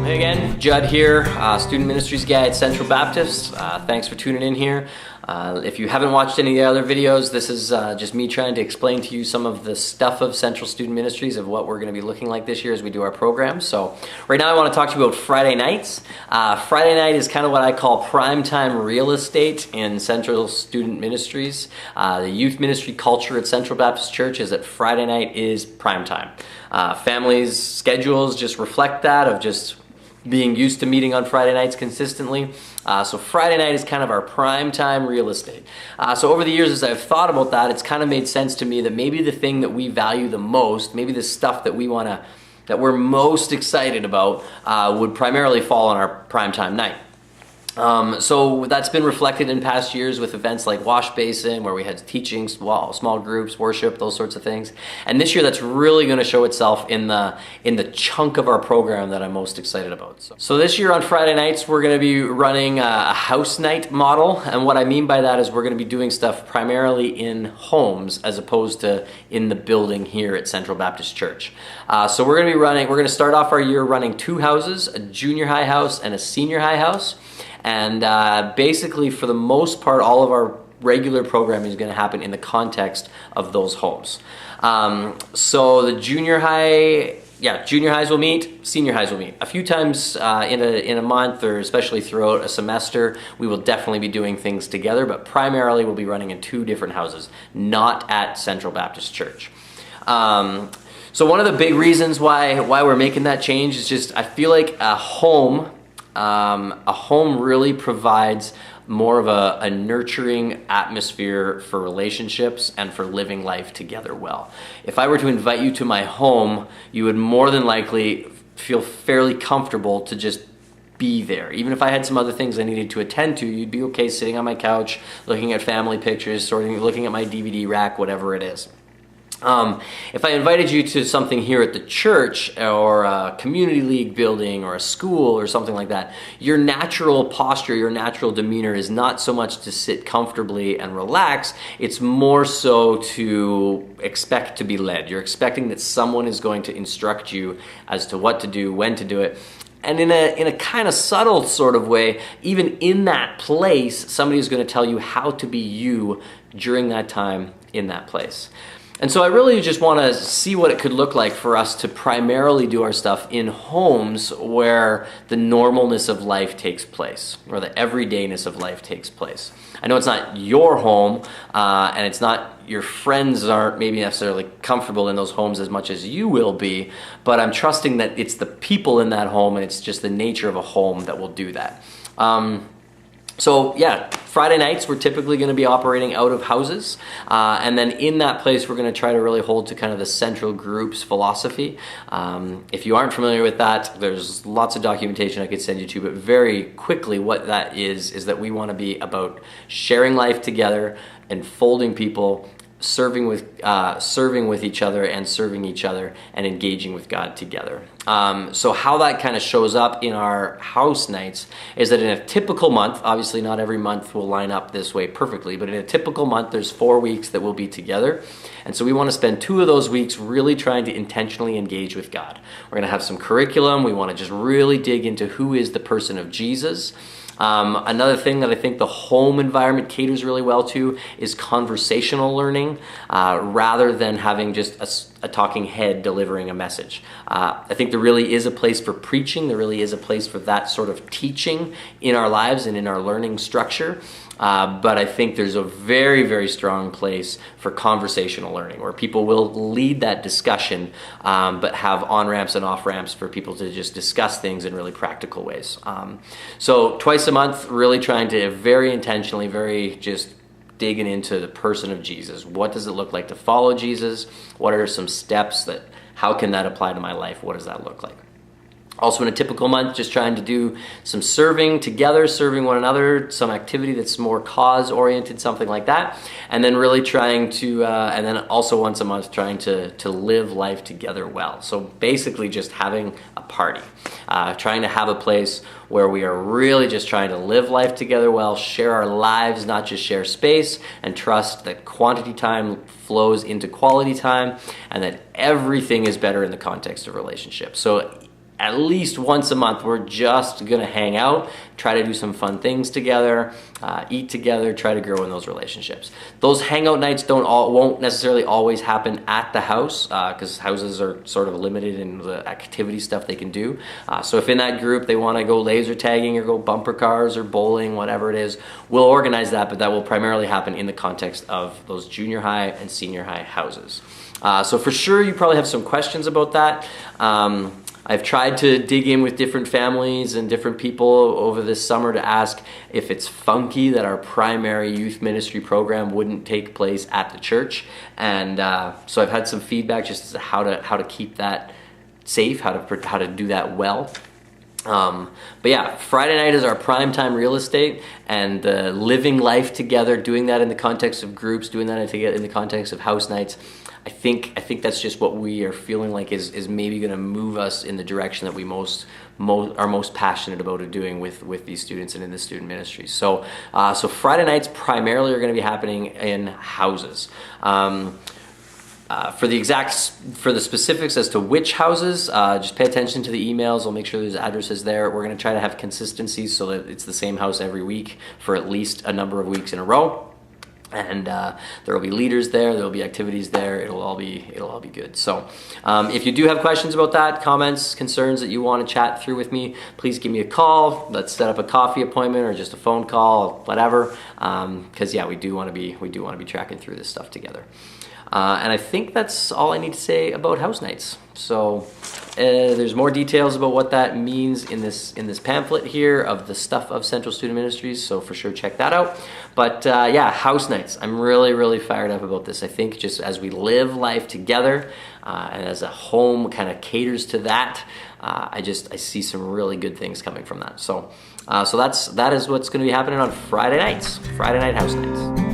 Hey again, Judd here, Student Ministries Guy at Central Baptist. Thanks for tuning in here. If you haven't watched any of the other videos, this is just me trying to explain to you some of the stuff of Central Student Ministries, of what we're going to be looking like this year as we do our programs. So right now I want to talk to you about Friday nights. Friday night is kind of what I call primetime real estate in Central Student Ministries. The youth ministry culture at Central Baptist Church is that Friday night is primetime. Families' schedules just reflect that, of just being used to meeting on Friday nights consistently. So Friday night is kind of our prime time real estate. So over the years, as I've thought about that, it's kind of made sense to me that maybe the thing that we value the most, maybe the stuff that that we're most excited about, would primarily fall on our prime time night. So that's been reflected in past years with events like Wash Basin, where we had teachings, small groups, worship, those sorts of things. And this year that's really going to show itself in the chunk of our program that I'm most excited about. So this year on Friday nights, we're going to be running a house night model. And what I mean by that is we're going to be doing stuff primarily in homes as opposed to in the building here at Central Baptist Church. So we're going to start off our year running 2 houses, a junior high house and a senior high house. And basically, for the most part, all of our regular programming is going to happen in the context of those homes. So the junior highs will meet, senior highs will meet. A few times in a month, or especially throughout a semester, we will definitely be doing things together, but primarily we'll be running in 2 different houses, not at Central Baptist Church. So one of the big reasons why we're making that change is just I feel like a home really provides more of a nurturing atmosphere for relationships and for living life together well. If I were to invite you to my home, you would more than likely feel fairly comfortable to just be there. Even if I had some other things I needed to attend to, you'd be okay sitting on my couch, looking at family pictures, looking at my DVD rack, whatever it is. If I invited you to something here at the church, or a community league building, or a school, or something like that, your natural posture, your natural demeanor is not so much to sit comfortably and relax, it's more so to expect to be led. You're expecting that someone is going to instruct you as to what to do, when to do it. And in a kind of subtle sort of way, even in that place, somebody is going to tell you how to be you during that time in that place. And so I really just want to see what it could look like for us to primarily do our stuff in homes where the normalness of life takes place, or the everydayness of life takes place. I know it's not your home, and it's not, your friends aren't maybe necessarily comfortable in those homes as much as you will be, but I'm trusting that it's the people in that home and it's just the nature of a home that will do that. So yeah, Friday nights we're typically going to be operating out of houses, and then in that place we're going to try to really hold to kind of the central groups philosophy. If you aren't familiar with that, there's lots of documentation I could send you to, but very quickly what that is that we want to be about sharing life together, enfolding people, serving with each other and serving each other, and engaging with God together. So how that kind of shows up in our house nights is that in a typical month, obviously not every month will line up this way perfectly, but in a typical month there's 4 weeks that we'll be together. And so we want to spend 2 of those weeks really trying to intentionally engage with God. We're going to have some curriculum. We want to just really dig into who is the person of Jesus. Another thing that I think the home environment caters really well to is conversational learning, rather than having just a talking head delivering a message. I think there really is a place for preaching. There really is a place for that sort of teaching in our lives and in our learning structure. But I think there's a very, very strong place for conversational learning, where people will lead that discussion, but have on-ramps and off-ramps for people to just discuss things in really practical ways. So twice a month, really trying to very intentionally, very just digging into the person of Jesus. What does it look like to follow Jesus? What are some steps how can that apply to my life? What does that look like? Also in a typical month, just trying to do some serving together, serving one another, some activity that's more cause-oriented, something like that. And then really trying to, and then also once a month, trying to live life together well. So basically just having a party, trying to have a place where we are really just trying to live life together well, share our lives, not just share space, and trust that quantity time flows into quality time, and that everything is better in the context of relationships. So at least once a month, we're just gonna hang out, try to do some fun things together, eat together, try to grow in those relationships. Those hangout nights won't necessarily always happen at the house, because houses are sort of limited in the activity stuff they can do. So if in that group they wanna go laser tagging or go bumper cars or bowling, whatever it is, we'll organize that, but that will primarily happen in the context of those junior high and senior high houses. So for sure, you probably have some questions about that. I've tried to dig in with different families and different people over this summer to ask if it's funky that our primary youth ministry program wouldn't take place at the church. And so I've had some feedback just as to how to keep that safe, how to do that well. But yeah, Friday night is our primetime real estate, and living life together, doing that in the context of groups, doing that in the context of house nights. I think that's just what we are feeling like is maybe going to move us in the direction that we are most passionate about doing with these students and in the student ministry. So Friday nights primarily are going to be happening in houses. For the specifics as to which houses, just pay attention to the emails. I'll make sure there's addresses there. We're going to try to have consistency so that it's the same house every week for at least a number of weeks in a row. And there will be leaders there, there will be activities there, it'll all be good. So if you do have questions about that, comments, concerns that you want to chat through with me, please give me a call. Let's set up a coffee appointment or just a phone call, whatever. Because yeah, we do want to be tracking through this stuff together. And I think that's all I need to say about house nights. So there's more details about what that means in this pamphlet here of the stuff of Central Student Ministries, so for sure check that out. But yeah, house nights. I'm really fired up about this. I think just as we live life together and as a home kind of caters to that, I see some really good things coming from that. So that is what's going to be happening on Friday nights, Friday night house nights.